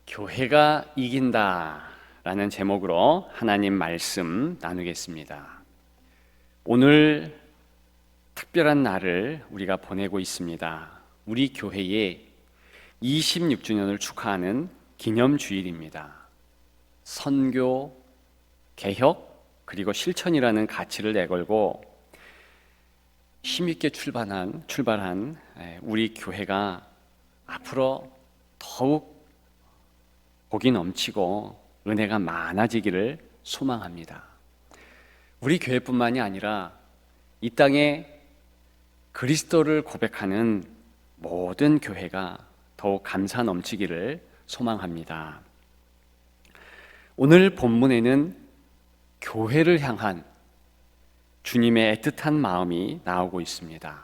교회가 이긴다 라는 제목으로 하나님 말씀 나누겠습니다. 오늘 특별한 날을 우리가 보내고 있습니다. 우리 교회의 26주년을 축하하는 기념주일입니다. 선교, 개혁, 그리고 실천이라는 가치를 내걸고 힘있게 출발한 우리 교회가 앞으로 더욱 복이 넘치고 은혜가 많아지기를 소망합니다. 우리 교회뿐만이 아니라 이 땅에 그리스도를 고백하는 모든 교회가 더욱 감사 넘치기를 소망합니다. 오늘 본문에는 교회를 향한 주님의 애틋한 마음이 나오고 있습니다.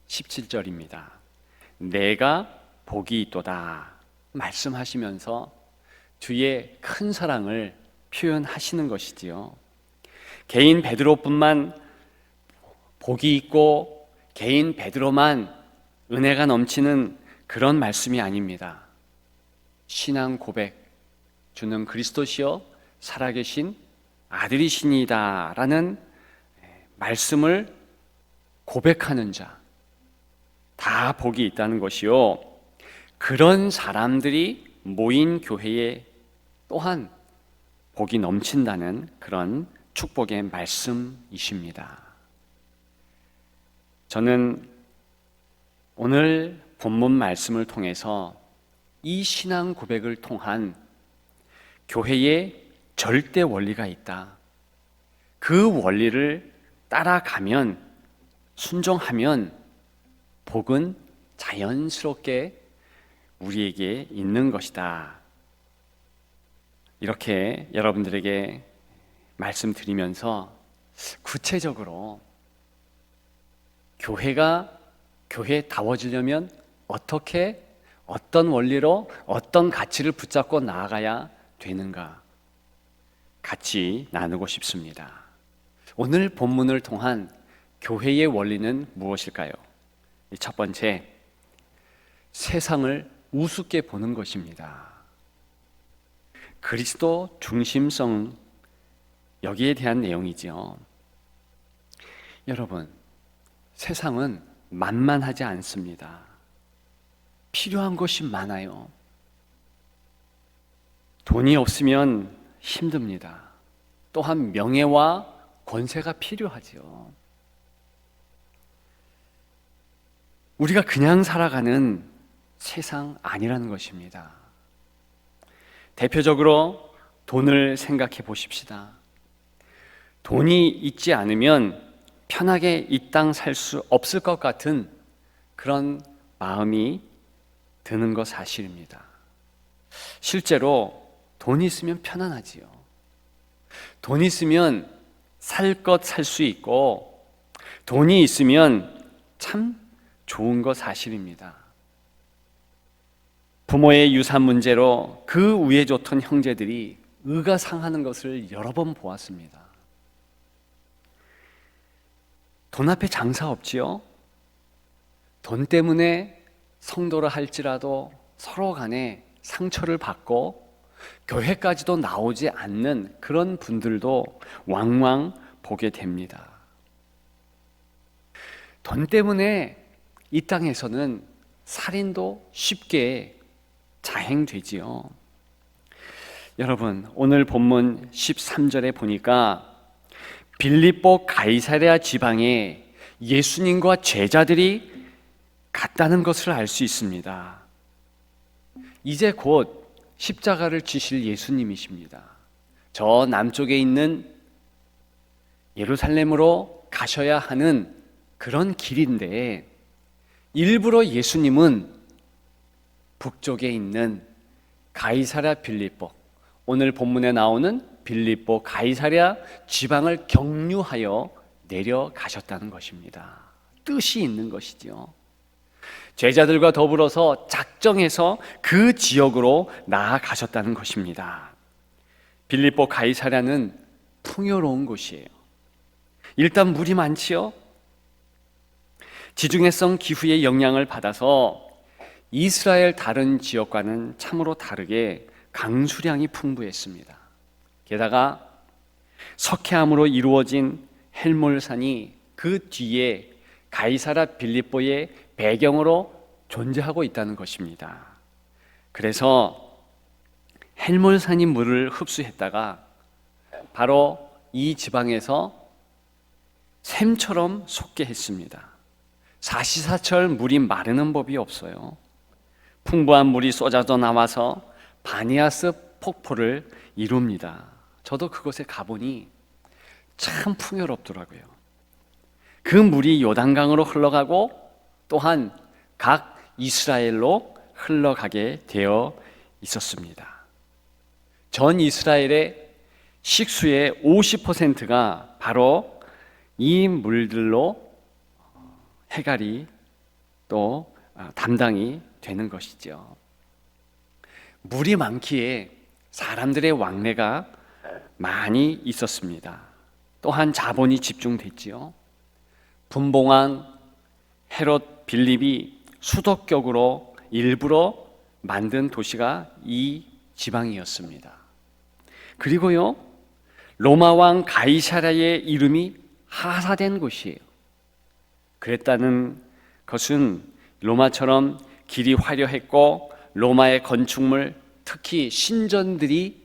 17절입니다. 내가 복이 있도다 말씀하시면서 주의 큰 사랑을 표현하시는 것이지요. 개인 베드로뿐만 복이 있고 개인 베드로만 은혜가 넘치는 그런 말씀이 아닙니다. 신앙 고백, 주는 그리스도시요 살아계신 아들이시니다 라는 말씀을 고백하는 자, 다 복이 있다는 것이요, 그런 사람들이 모인 교회에 또한 복이 넘친다는 그런 축복의 말씀이십니다. 저는 오늘 본문 말씀을 통해서 이 신앙 고백을 통한 교회의 절대 원리가 있다. 그 원리를 따라가면, 순종하면 복은 자연스럽게 우리에게 있는 것이다. 이렇게 여러분들에게 말씀드리면서 구체적으로 교회가 교회다워지려면 어떻게, 어떤 원리로, 어떤 가치를 붙잡고 나아가야 되는가 같이 나누고 싶습니다. 오늘 본문을 통한 교회의 원리는 무엇일까요? 첫 번째, 세상을 우습게 보는 것입니다. 그리스도 중심성, 여기에 대한 내용이지요. 여러분, 세상은 만만하지 않습니다. 필요한 것이 많아요. 돈이 없으면 힘듭니다. 또한 명예와 권세가 필요하지요. 우리가 그냥 살아가는 세상 아니라는 것입니다. 대표적으로 돈을 생각해 보십시다. 돈이 있지 않으면 편하게 이 땅 살 수 없을 것 같은 그런 마음이 드는 것 사실입니다. 실제로 돈이 있으면 편안하지요. 돈이 있으면 살 것 살 수 있고, 돈이 있으면 참 좋은 것 사실입니다. 부모의 유산 문제로 그 위에 좋던 형제들이 의가 상하는 것을 여러 번 보았습니다. 돈 앞에 장사 없지요? 돈 때문에 성도를 할지라도 서로 간에 상처를 받고 교회까지도 나오지 않는 그런 분들도 왕왕 보게 됩니다. 돈 때문에 이 땅에서는 살인도 쉽게 자행되지요. 여러분, 오늘 본문 13절에 보니까 빌립보 가이사랴 지방에 예수님과 제자들이 갔다는 것을 알 수 있습니다. 이제 곧 십자가를 지실 예수님이십니다. 저 남쪽에 있는 예루살렘으로 가셔야 하는 그런 길인데, 일부러 예수님은 북쪽에 있는 가이사랴 빌립보, 오늘 본문에 나오는 빌립보 가이사랴 지방을 경유하여 내려가셨다는 것입니다. 뜻이 있는 것이죠. 제자들과 더불어서 작정해서 그 지역으로 나아가셨다는 것입니다. 빌립보 가이사랴는 풍요로운 곳이에요. 일단 물이 많지요. 지중해성 기후의 영향을 받아서 이스라엘 다른 지역과는 참으로 다르게 강수량이 풍부했습니다. 게다가 석회암으로 이루어진 헬몰산이 그 뒤에 가이사라 빌립보의 배경으로 존재하고 있다는 것입니다. 그래서 헬몰산이 물을 흡수했다가 바로 이 지방에서 샘처럼 솟게 했습니다. 사시사철 물이 마르는 법이 없어요. 풍부한 물이 쏟아져 나와서 바니아스 폭포를 이룹니다. 저도 그곳에 가보니 참 풍요롭더라고요. 그 물이 요단강으로 흘러가고 또한 각 이스라엘로 흘러가게 되어 있었습니다. 전 이스라엘의 식수의 50%가 바로 이 물들로 해갈이 또 담당이 되는 것이죠. 물이 많기에 사람들의 왕래가 많이 있었습니다. 또한 자본이 집중됐지요. 분봉왕 헤롯 빌립이 수도격으로 일부러 만든 도시가 이 지방이었습니다. 그리고요, 로마 왕 가이사랴의 이름이 하사된 곳이에요. 그랬다는 것은 로마처럼 길이 화려했고 로마의 건축물, 특히 신전들이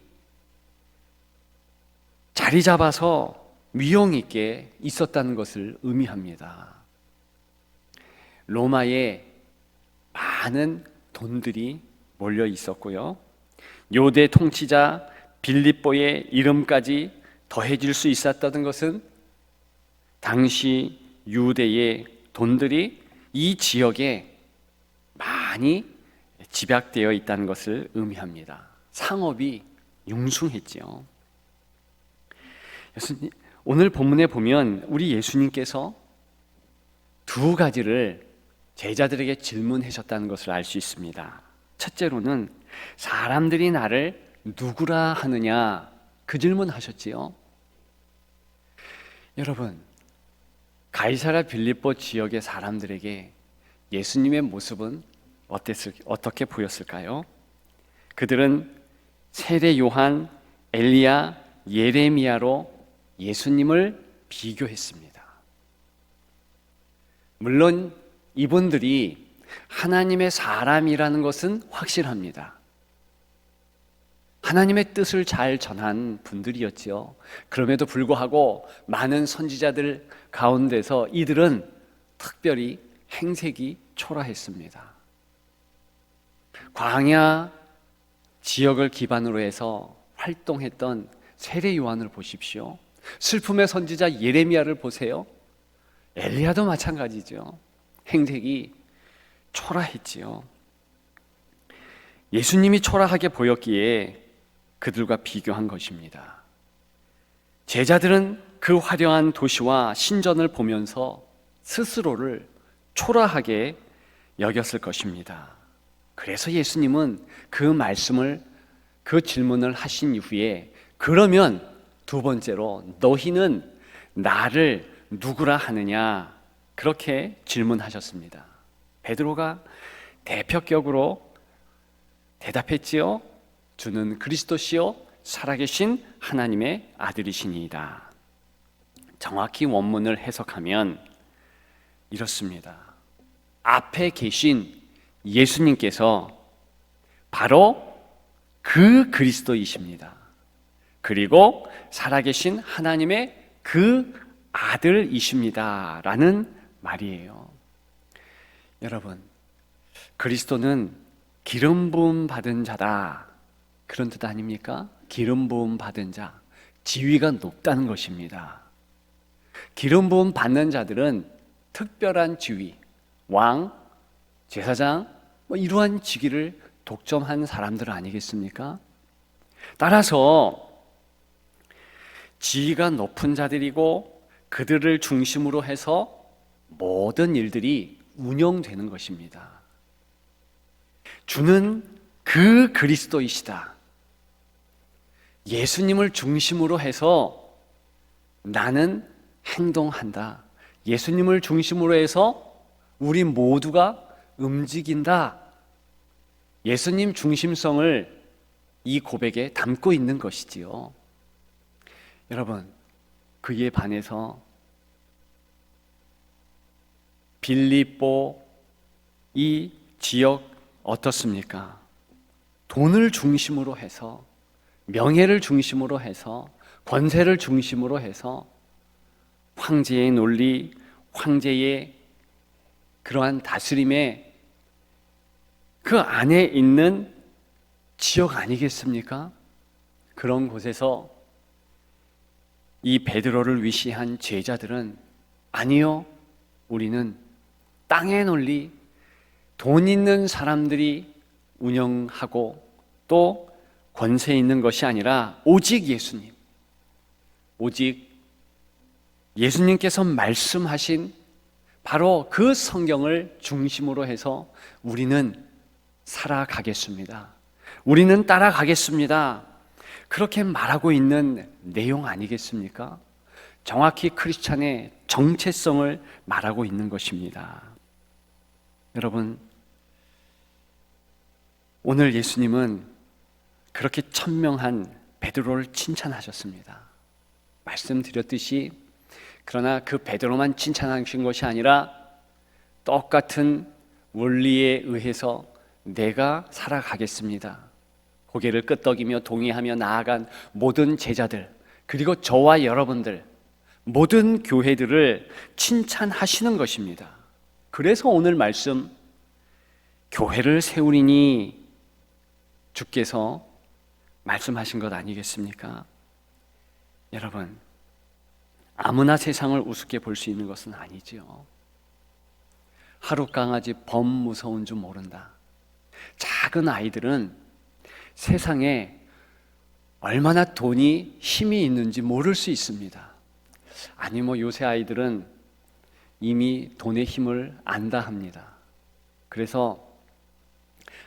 자리 잡아서 위용 있게 있었다는 것을 의미합니다. 로마에 많은 돈들이 몰려 있었고요. 요대 통치자 빌립보의 이름까지 더해질 수 있었다는 것은 당시 유대의 돈들이 이 지역에 많이 집약되어 있다는 것을 의미합니다. 상업이 융숭했지요. 오늘 본문에 보면 우리 예수님께서 두 가지를 제자들에게 질문하셨다는 것을 알 수 있습니다. 첫째로는 사람들이 나를 누구라 하느냐, 그 질문하셨지요. 여러분, 가이사랴 빌립보 지역의 사람들에게 예수님의 모습은 어떻게 보였을까요? 그들은 세례 요한, 엘리야, 예레미야로 예수님을 비교했습니다. 물론 이분들이 하나님의 사람이라는 것은 확실합니다. 하나님의 뜻을 잘 전한 분들이었지요. 그럼에도 불구하고 많은 선지자들 가운데서 이들은 특별히 행색이 초라했습니다. 광야 지역을 기반으로 해서 활동했던 세례 요한을 보십시오. 슬픔의 선지자 예레미야를 보세요. 엘리야도 마찬가지죠. 행색이 초라했지요. 예수님이 초라하게 보였기에 그들과 비교한 것입니다. 제자들은 그 화려한 도시와 신전을 보면서 스스로를 초라하게 여겼을 것입니다. 그래서 예수님은 그 질문을 하신 이후에 그러면 두 번째로 너희는 나를 누구라 하느냐, 그렇게 질문하셨습니다. 베드로가 대표격으로 대답했지요. 주는 그리스도시요 살아계신 하나님의 아들이시니이다. 정확히 원문을 해석하면 이렇습니다. 앞에 계신 예수님께서 바로 그 그리스도이십니다. 그리고 살아계신 하나님의 그 아들이십니다 라는 말이에요. 여러분, 그리스도는 기름 부음 받은 자다, 그런 뜻 아닙니까? 기름 부음 받은 자, 지위가 높다는 것입니다. 기름 부음 받는 자들은 특별한 지위, 왕, 제사장, 이러한 직위를 독점한 사람들 아니겠습니까? 따라서 지위가 높은 자들이고 그들을 중심으로 해서 모든 일들이 운영되는 것입니다. 주는 그 그리스도이시다. 예수님을 중심으로 해서 나는 행동한다. 예수님을 중심으로 해서 우리 모두가 움직인다. 예수님 중심성을 이 고백에 담고 있는 것이지요. 여러분, 그에 반해서 빌립보 이 지역 어떻습니까? 돈을 중심으로 해서, 명예를 중심으로 해서, 권세를 중심으로 해서 황제의 논리, 황제의 그러한 다스림에 그 안에 있는 지역 아니겠습니까? 그런 곳에서 이 베드로를 위시한 제자들은 아니요, 우리는 땅의 논리, 돈 있는 사람들이 운영하고 또 권세 있는 것이 아니라 오직 예수님, 오직 예수님께서 말씀하신 바로 그 성경을 중심으로 해서 우리는 살아가겠습니다. 우리는 따라가겠습니다. 그렇게 말하고 있는 내용 아니겠습니까? 정확히 크리스찬의 정체성을 말하고 있는 것입니다. 여러분, 오늘 예수님은 그렇게 천명한 베드로를 칭찬하셨습니다. 말씀드렸듯이 그러나 그 베드로만 칭찬하신 것이 아니라 똑같은 원리에 의해서 내가 살아가겠습니다. 고개를 끄덕이며 동의하며 나아간 모든 제자들, 그리고 저와 여러분들, 모든 교회들을 칭찬하시는 것입니다. 그래서 오늘 말씀, 교회를 세우리니 주께서 말씀하신 것 아니겠습니까? 여러분, 아무나 세상을 우습게 볼 수 있는 것은 아니지요. 하루 강아지 범 무서운 줄 모른다. 작은 아이들은 세상에 얼마나 돈이 힘이 있는지 모를 수 있습니다. 아니 요새 아이들은 이미 돈의 힘을 안다 합니다. 그래서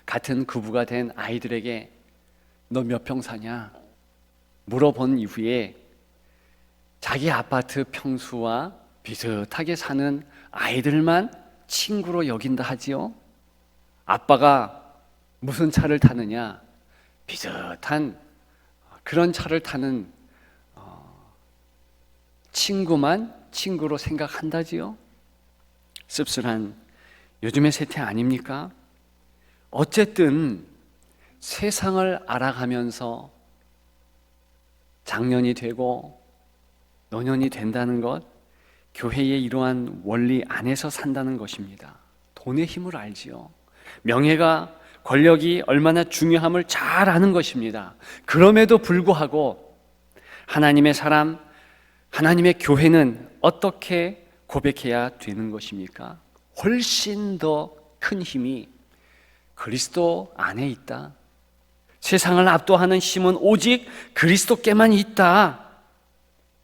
같은 부부가 된 아이들에게 너 몇 평 사냐? 물어본 이후에 자기 아파트 평수와 비슷하게 사는 아이들만 친구로 여긴다 하지요. 아빠가 무슨 차를 타느냐? 비슷한 그런 차를 타는 친구만 친구로 생각한다지요. 씁쓸한 요즘의 세태 아닙니까? 어쨌든 세상을 알아가면서 장년이 되고 노년이 된다는 것, 교회의 이러한 원리 안에서 산다는 것입니다. 돈의 힘을 알지요. 명예가, 권력이 얼마나 중요함을 잘 아는 것입니다. 그럼에도 불구하고 하나님의 사람, 하나님의 교회는 어떻게 고백해야 되는 것입니까? 훨씬 더 큰 힘이 그리스도 안에 있다. 세상을 압도하는 힘은 오직 그리스도께만 있다.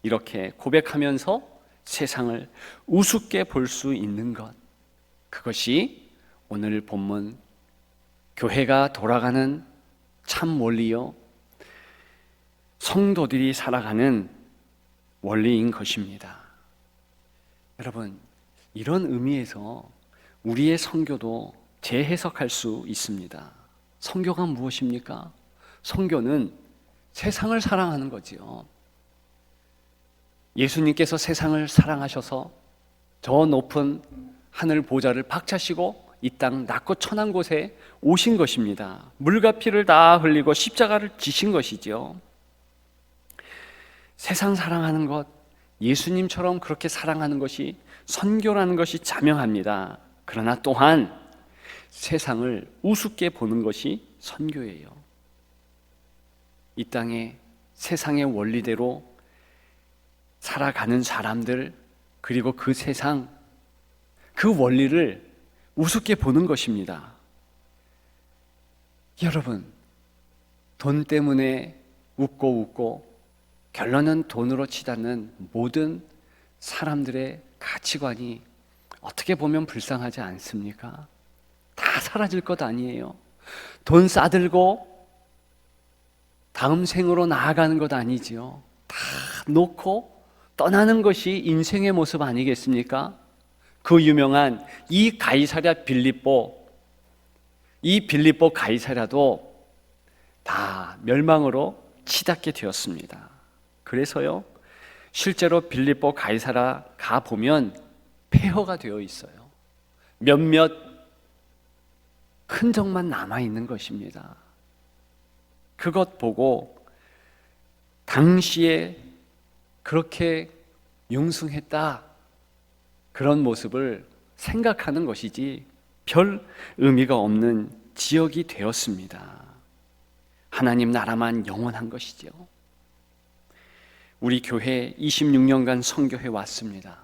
이렇게 고백하면서 세상을 우습게 볼 수 있는 것, 그것이 오늘 본문 교회가 돌아가는 참 원리요, 성도들이 살아가는 원리인 것입니다. 여러분, 이런 의미에서 우리의 선교도 재해석할 수 있습니다. 선교가 무엇입니까? 선교는 세상을 사랑하는 거지요. 예수님께서 세상을 사랑하셔서 저 높은 하늘 보좌를 박차시고 이 땅 낮고 천한 곳에 오신 것입니다. 물과 피를 다 흘리고 십자가를 지신 것이죠. 세상 사랑하는 것, 예수님처럼 그렇게 사랑하는 것이 선교라는 것이 자명합니다. 그러나 또한 세상을 우습게 보는 것이 선교예요. 이 땅에 세상의 원리대로 살아가는 사람들, 그리고 그 세상, 그 원리를 우습게 보는 것입니다. 여러분, 돈 때문에 웃고 결론은 돈으로 치닫는 모든 사람들의 가치관이 어떻게 보면 불쌍하지 않습니까? 다 사라질 것 아니에요. 돈 싸들고 다음 생으로 나아가는 것 아니지요. 다 놓고 떠나는 것이 인생의 모습 아니겠습니까? 그 유명한 이 가이사랴 빌립보, 이 빌립보 가이사랴도 다 멸망으로 치닫게 되었습니다. 그래서요, 실제로 빌립보 가이사라 가 보면 폐허가 되어 있어요. 몇몇 흔적만 남아 있는 것입니다. 그것 보고 당시에 그렇게 융숭했다, 그런 모습을 생각하는 것이지 별 의미가 없는 지역이 되었습니다. 하나님 나라만 영원한 것이죠. 우리 교회 26년간 선교해 왔습니다.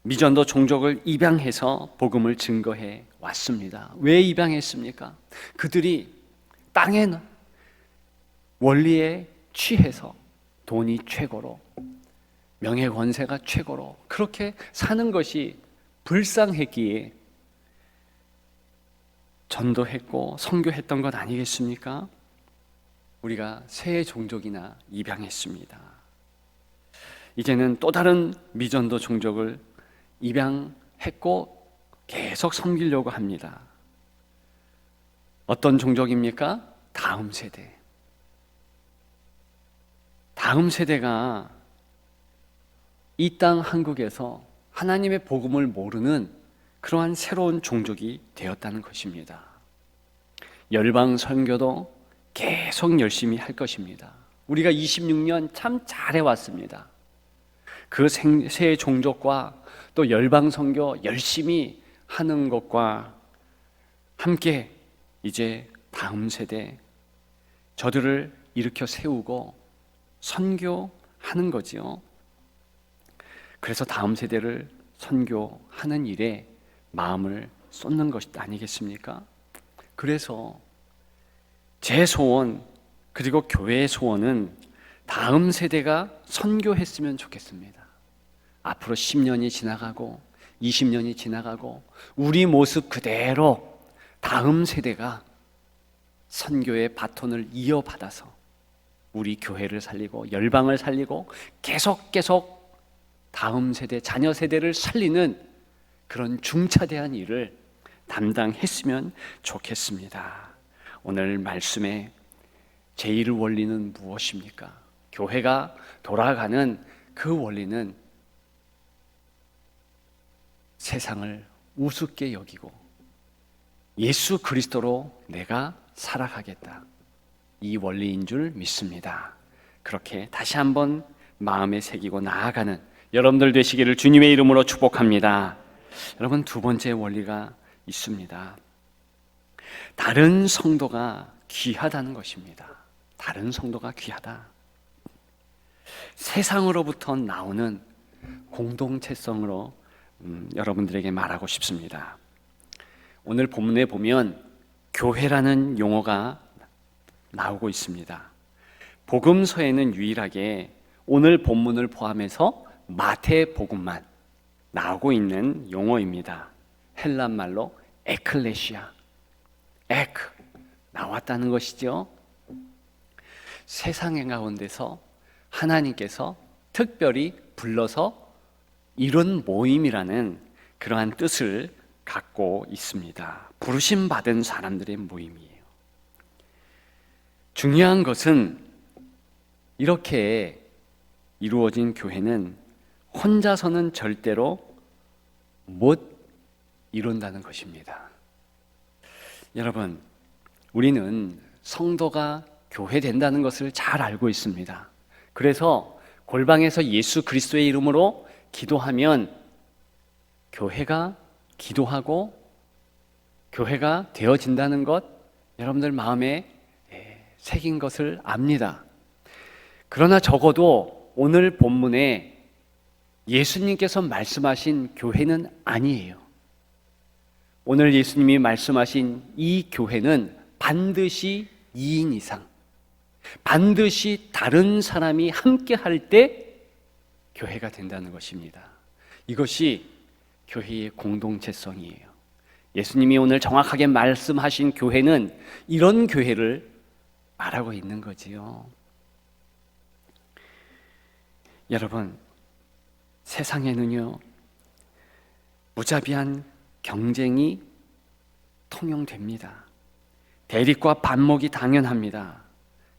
미전도 종족을 입양해서 복음을 증거해 왔습니다. 왜 입양했습니까? 그들이 땅의 원리에 취해서 돈이 최고로, 명예 권세가 최고로 그렇게 사는 것이 불쌍했기에 전도했고 선교했던 것 아니겠습니까? 우리가 새 종족이나 입양했습니다. 이제는 또 다른 미전도 종족을 입양했고 계속 섬기려고 합니다. 어떤 종족입니까? 다음 세대. 다음 세대가 이 땅 한국에서 하나님의 복음을 모르는 그러한 새로운 종족이 되었다는 것입니다. 열방 선교도 계속 열심히 할 것입니다. 우리가 26년 참 잘해왔습니다. 그 새 종족과 또 열방 선교 열심히 하는 것과 함께 이제 다음 세대 저들을 일으켜 세우고 선교하는 거지요. 그래서 다음 세대를 선교하는 일에 마음을 쏟는 것이 아니겠습니까? 그래서 제 소원, 그리고 교회의 소원은 다음 세대가 선교했으면 좋겠습니다. 앞으로 10년이 지나가고 20년이 지나가고 우리 모습 그대로 다음 세대가 선교의 바톤을 이어받아서 우리 교회를 살리고 열방을 살리고 계속 다음 세대, 자녀 세대를 살리는 그런 중차대한 일을 담당했으면 좋겠습니다. 오늘 말씀의 제1 원리는 무엇입니까? 교회가 돌아가는 그 원리는 세상을 우습게 여기고 예수 그리스도로 내가 살아가겠다, 이 원리인 줄 믿습니다. 그렇게 다시 한번 마음에 새기고 나아가는 여러분들 되시기를 주님의 이름으로 축복합니다. 여러분, 두 번째 원리가 있습니다. 다른 성도가 귀하다는 것입니다. 다른 성도가 귀하다. 세상으로부터 나오는 공동체성으로 여러분들에게 말하고 싶습니다. 오늘 본문에 보면 교회라는 용어가 나오고 있습니다. 복음서에는 유일하게 오늘 본문을 포함해서 마태복음만 나오고 있는 용어입니다. 헬란 말로 에클레시아, 에크, 나왔다는 것이죠. 세상 가운데서 하나님께서 특별히 불러서 이룬 모임이라는 그러한 뜻을 갖고 있습니다. 부르심 받은 사람들의 모임이에요. 중요한 것은 이렇게 이루어진 교회는 혼자서는 절대로 못 이룬다는 것입니다. 여러분, 우리는 성도가 교회 된다는 것을 잘 알고 있습니다. 그래서 골방에서 예수 그리스도의 이름으로 기도하면 교회가 기도하고 교회가 되어진다는 것, 여러분들 마음에 새긴 것을 압니다. 그러나 적어도 오늘 본문에 예수님께서 말씀하신 교회는 아니에요. 오늘 예수님이 말씀하신 이 교회는 반드시 2인 이상, 반드시 다른 사람이 함께 할 때 교회가 된다는 것입니다. 이것이 교회의 공동체성이에요. 예수님이 오늘 정확하게 말씀하신 교회는 이런 교회를 말하고 있는 거지요. 여러분, 세상에는요, 무자비한 경쟁이 통용됩니다. 대립과 반목이 당연합니다.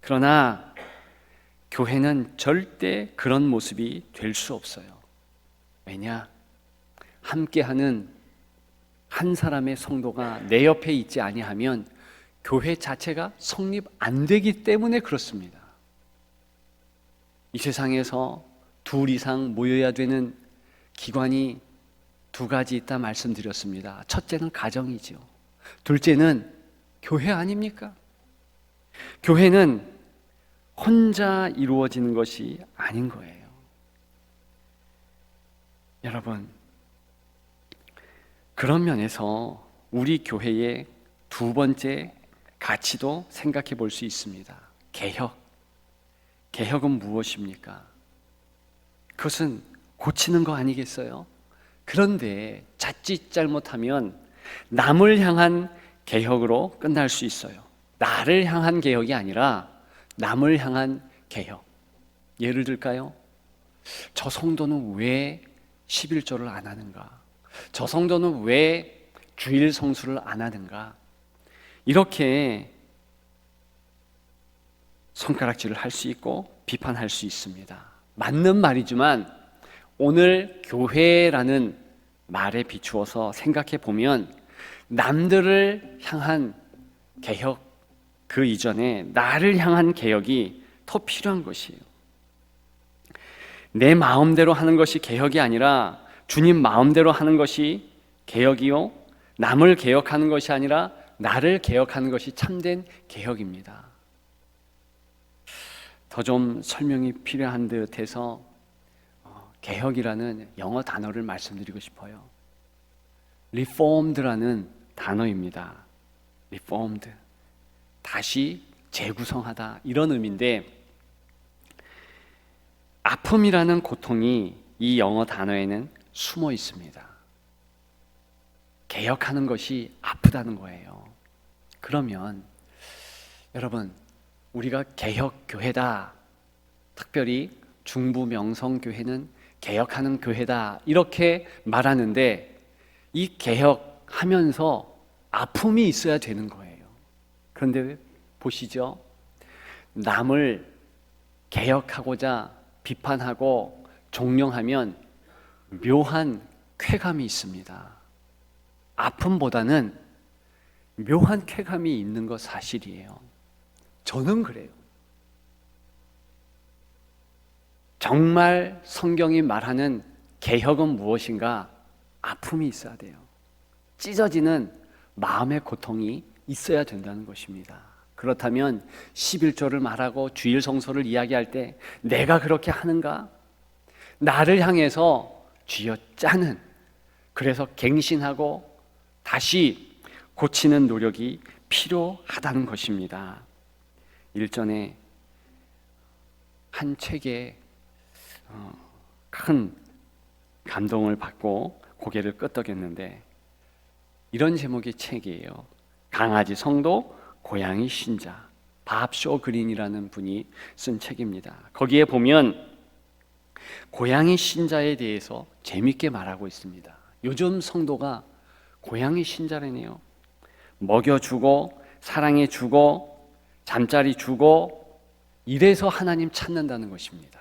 그러나 교회는 절대 그런 모습이 될 수 없어요. 왜냐? 함께하는 한 사람의 성도가 내 옆에 있지 아니하면 교회 자체가 성립 안 되기 때문에 그렇습니다. 이 세상에서 둘 이상 모여야 되는 기관이 두 가지 있다 말씀드렸습니다. 첫째는 가정이죠. 둘째는 교회 아닙니까? 교회는 혼자 이루어지는 것이 아닌 거예요. 여러분, 그런 면에서 우리 교회의 두 번째 가치도 생각해 볼 수 있습니다. 개혁. 개혁은 무엇입니까? 그것은 고치는 거 아니겠어요? 그런데 자칫 잘못하면 남을 향한 개혁으로 끝날 수 있어요. 나를 향한 개혁이 아니라 남을 향한 개혁. 예를 들까요? 저 성도는 왜 11조를 안 하는가? 저 성도는 왜 주일 성수를 안 하는가? 이렇게 손가락질을 할 수 있고 비판할 수 있습니다. 맞는 말이지만 오늘 교회라는 말에 비추어서 생각해 보면 남들을 향한 개혁 그 이전에 나를 향한 개혁이 더 필요한 것이에요. 내 마음대로 하는 것이 개혁이 아니라 주님 마음대로 하는 것이 개혁이요, 남을 개혁하는 것이 아니라 나를 개혁하는 것이 참된 개혁입니다. 더 좀 설명이 필요한 듯해서 개혁이라는 영어 단어를 말씀드리고 싶어요. reformed라는 단어입니다. reformed, 다시 재구성하다 이런 의미인데, 아픔이라는 고통이 이 영어 단어에는 숨어 있습니다. 개혁하는 것이 아프다는 거예요. 그러면 여러분, 우리가 개혁교회다, 특별히 중부 명성교회는 개혁하는 교회다 이렇게 말하는데, 이 개혁하면서 아픔이 있어야 되는 거예요. 그런데 보시죠, 남을 개혁하고자 비판하고 종용하면 묘한 쾌감이 있습니다. 아픔보다는 묘한 쾌감이 있는 것 사실이에요. 저는 그래요. 정말 성경이 말하는 개혁은 무엇인가? 아픔이 있어야 돼요. 찢어지는 마음의 고통이 있어야 된다는 것입니다. 그렇다면 11조를 말하고 주일 성소를 이야기할 때 내가 그렇게 하는가? 나를 향해서 쥐어짜는, 그래서 갱신하고 다시 고치는 노력이 필요하다는 것입니다. 일전에 한 책에 큰 감동을 받고 고개를 끄덕였는데, 이런 제목의 책이에요. 강아지 성도, 고양이 신자, 밥쇼 그린이라는 분이 쓴 책입니다. 거기에 보면 고양이 신자에 대해서 재밌게 말하고 있습니다. 요즘 성도가 고양이 신자라네요. 먹여주고 사랑해주고 잠자리 주고 이래서 하나님 찾는다는 것입니다.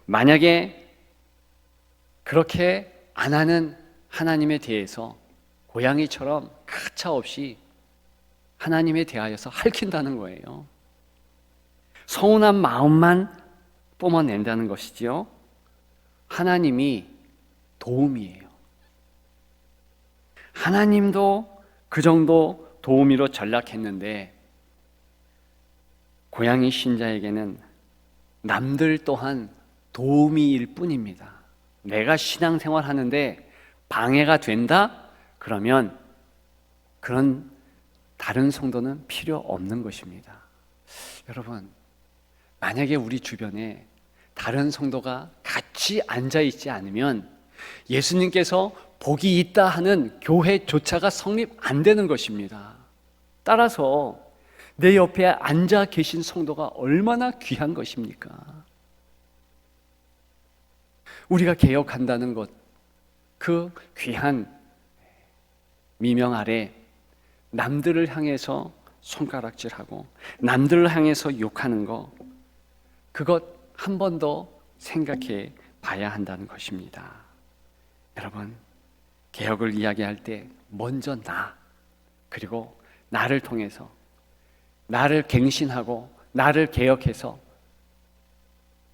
만약에 그렇게 안 하는 하나님에 대해서 고양이처럼 가차없이 하나님에 대하여서 핥힌다는 거예요. 서운한 마음만 뿜어낸다는 것이지요. 하나님이 도우미예요. 하나님도 그 정도 도우미로 전락했는데, 고양이 신자에게는 남들 또한 도우미일 뿐입니다. 내가 신앙생활 하는데 방해가 된다? 그러면 그런 다른 성도는 필요 없는 것입니다. 여러분, 만약에 우리 주변에 다른 성도가 같이 앉아있지 않으면 예수님께서 복이 있다 하는 교회조차가 성립 안 되는 것입니다. 따라서 내 옆에 앉아 계신 성도가 얼마나 귀한 것입니까? 우리가 개혁한다는 것, 그 귀한 미명 아래 남들을 향해서 손가락질하고 남들을 향해서 욕하는 거, 그것 한 번 더 생각해 봐야 한다는 것입니다. 여러분, 개혁을 이야기할 때 먼저 나, 그리고 나를 통해서 나를 갱신하고 나를 개혁해서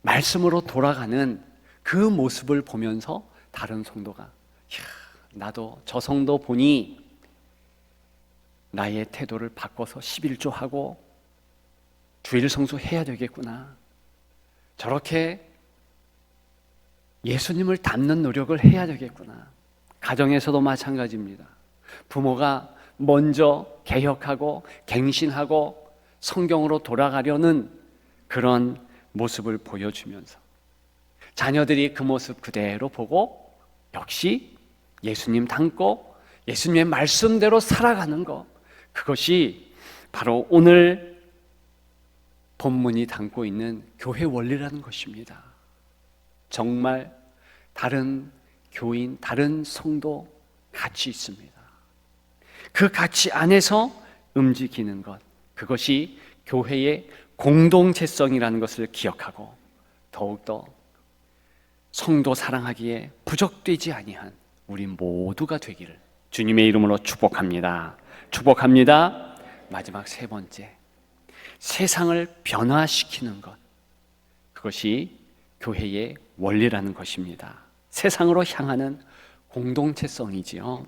말씀으로 돌아가는 그 모습을 보면서 다른 성도가, 나도 저 성도 보니 나의 태도를 바꿔서 11조하고 주일 성수해야 되겠구나, 저렇게 예수님을 닮는 노력을 해야 되겠구나. 가정에서도 마찬가지입니다. 부모가 먼저 개혁하고 갱신하고 성경으로 돌아가려는 그런 모습을 보여주면서 자녀들이 그 모습 그대로 보고 역시 예수님 닮고 예수님의 말씀대로 살아가는 것, 그것이 바로 오늘 본문이 담고 있는 교회 원리라는 것입니다. 정말 다른 교인, 다른 성도 가치 있습니다. 그 가치 안에서 움직이는 것, 그것이 교회의 공동체성이라는 것을 기억하고 더욱더 성도 사랑하기에 부족되지 아니한 우리 모두가 되기를 주님의 이름으로 축복합니다. 축복합니다. 마지막 세 번째, 세상을 변화시키는 것, 그것이 교회의 원리라는 것입니다. 세상으로 향하는 공동체성이지요.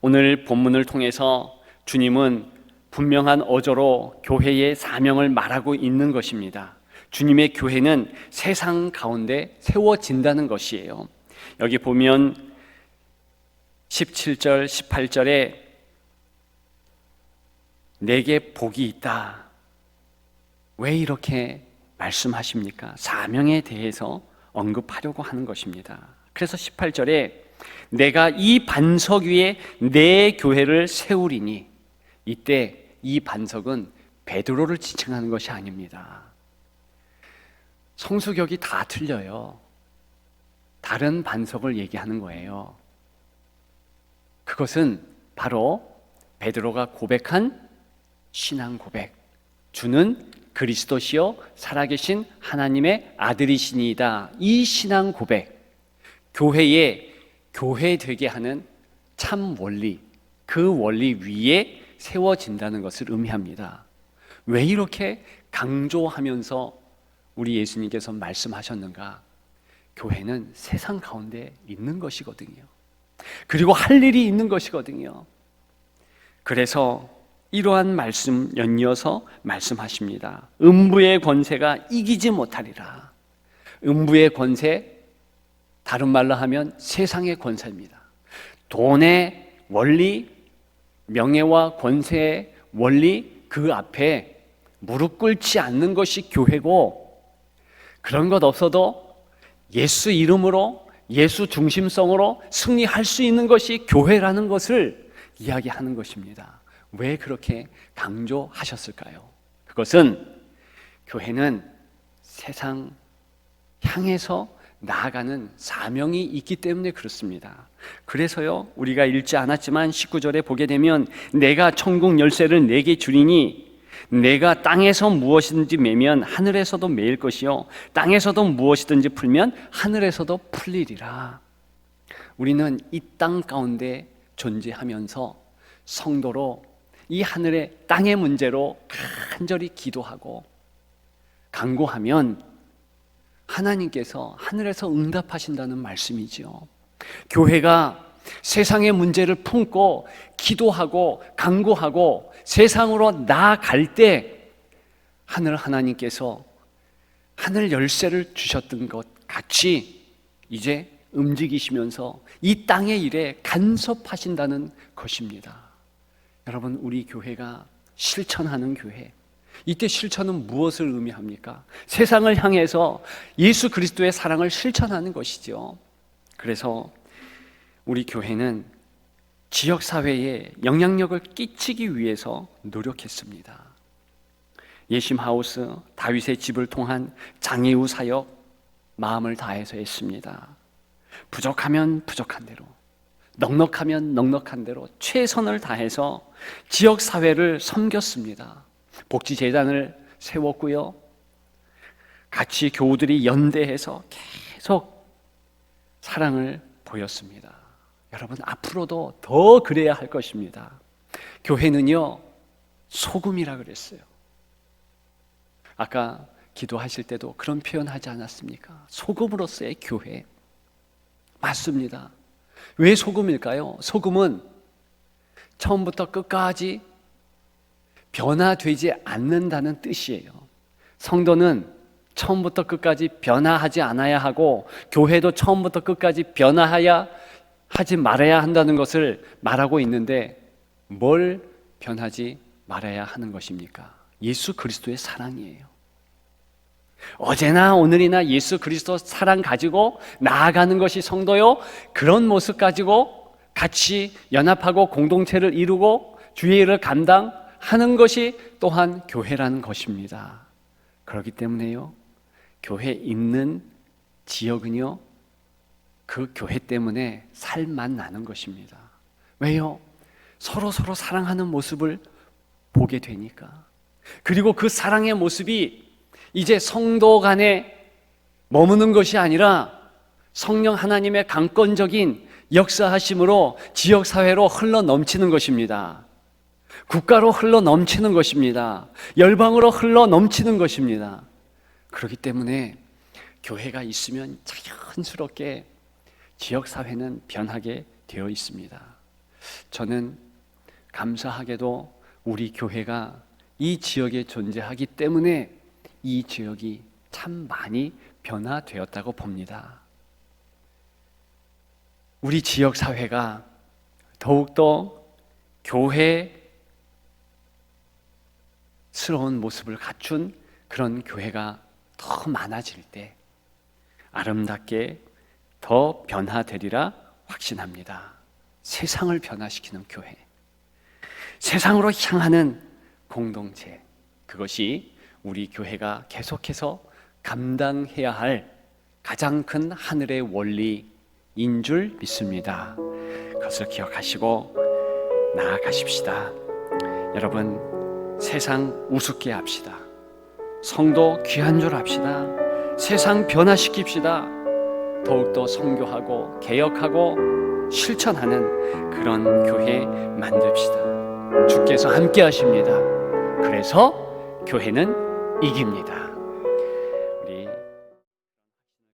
오늘 본문을 통해서 주님은 분명한 어조로 교회의 사명을 말하고 있는 것입니다. 주님의 교회는 세상 가운데 세워진다는 것이에요. 여기 보면 17절, 18절에 내게 복이 있다. 왜 이렇게 말씀하십니까? 사명에 대해서 언급하려고 하는 것입니다. 그래서 18절에 내가 이 반석 위에 내 교회를 세우리니, 이때 이 반석은 베드로를 지칭하는 것이 아닙니다. 성수격이 다 틀려요. 다른 반석을 얘기하는 거예요. 그것은 바로 베드로가 고백한 신앙 고백, 주는 그리스도시요 살아계신 하나님의 아들이시니이다. 이 신앙 고백, 교회에 교회 되게 하는 참 원리, 그 원리 위에 세워진다는 것을 의미합니다. 왜 이렇게 강조하면서 우리 예수님께서 말씀하셨는가? 교회는 세상 가운데 있는 것이거든요. 그리고 할 일이 있는 것이거든요. 그래서 이러한 말씀 연이어서 말씀하십니다. 음부의 권세가 이기지 못하리라. 음부의 권세, 다른 말로 하면 세상의 권세입니다. 돈의 원리, 명예와 권세의 원리, 그 앞에 무릎 꿇지 않는 것이 교회고, 그런 것 없어도 예수 이름으로, 예수 중심성으로 승리할 수 있는 것이 교회라는 것을 이야기하는 것입니다. 왜 그렇게 강조하셨을까요? 그것은 교회는 세상 향해서 나아가는 사명이 있기 때문에 그렇습니다. 그래서요, 우리가 읽지 않았지만 19절에 보게 되면 내가 천국 열쇠를 내게 주리니 내가 땅에서 무엇이든지 매면 하늘에서도 매일 것이요 땅에서도 무엇이든지 풀면 하늘에서도 풀리리라. 우리는 이 땅 가운데 존재하면서 성도로 이 하늘의 땅의 문제로 간절히 기도하고 간구하면 하나님께서 하늘에서 응답하신다는 말씀이지요. 교회가 세상의 문제를 품고 기도하고 간구하고 세상으로 나아갈 때 하늘 하나님께서 하늘 열쇠를 주셨던 것 같이 이제 움직이시면서 이 땅의 일에 간섭하신다는 것입니다. 여러분, 우리 교회가 실천하는 교회, 이때 실천은 무엇을 의미합니까? 세상을 향해서 예수 그리스도의 사랑을 실천하는 것이죠. 그래서 우리 교회는 지역사회에 영향력을 끼치기 위해서 노력했습니다. 예심하우스, 다윗의 집을 통한 장애우 사역 마음을 다해서 했습니다. 부족하면 부족한 대로, 넉넉하면 넉넉한 대로 최선을 다해서 지역사회를 섬겼습니다. 복지재단을 세웠고요. 같이 교우들이 연대해서 계속 사랑을 보였습니다. 여러분, 앞으로도 더 그래야 할 것입니다. 교회는요, 소금이라 그랬어요. 아까 기도하실 때도 그런 표현하지 않았습니까? 소금으로서의 교회. 맞습니다. 왜 소금일까요? 소금은 처음부터 끝까지 변화되지 않는다는 뜻이에요. 성도는 처음부터 끝까지 변화하지 않아야 하고, 교회도 처음부터 끝까지 하지 말아야 한다는 것을 말하고 있는데, 뭘 변하지 말아야 하는 것입니까? 예수 그리스도의 사랑이에요. 어제나 오늘이나 예수 그리스도 사랑 가지고 나아가는 것이 성도요, 그런 모습 가지고 같이 연합하고 공동체를 이루고 주의 일을 감당하는 것이 또한 교회라는 것입니다. 그렇기 때문에요, 교회 있는 지역은요, 그 교회 때문에 살만 나는 것입니다. 왜요? 서로 사랑하는 모습을 보게 되니까. 그리고 그 사랑의 모습이 이제 성도 간에 머무는 것이 아니라 성령 하나님의 강권적인 역사하심으로 지역사회로 흘러 넘치는 것입니다. 국가로 흘러 넘치는 것입니다. 열방으로 흘러 넘치는 것입니다. 그렇기 때문에 교회가 있으면 자연스럽게 지역사회는 변하게 되어 있습니다. 저는 감사하게도 우리 교회가 이 지역에 존재하기 때문에 이 지역이 참 많이 변화되었다고 봅니다. 우리 지역사회가 더욱더 교회스러운 모습을 갖춘 그런 교회가 더 많아질 때 아름답게 더 변화되리라 확신합니다. 세상을 변화시키는 교회, 세상으로 향하는 공동체, 그것이 우리 교회가 계속해서 감당해야 할 가장 큰 하늘의 원리인 줄 믿습니다. 그것을 기억하시고 나아가십시다. 여러분, 세상 우습게 합시다. 성도 귀한 줄 합시다. 세상 변화시킵시다. 더욱더 선교하고 개혁하고 실천하는 그런 교회 만듭시다. 주께서 함께 하십니다. 그래서 교회는 이깁니다.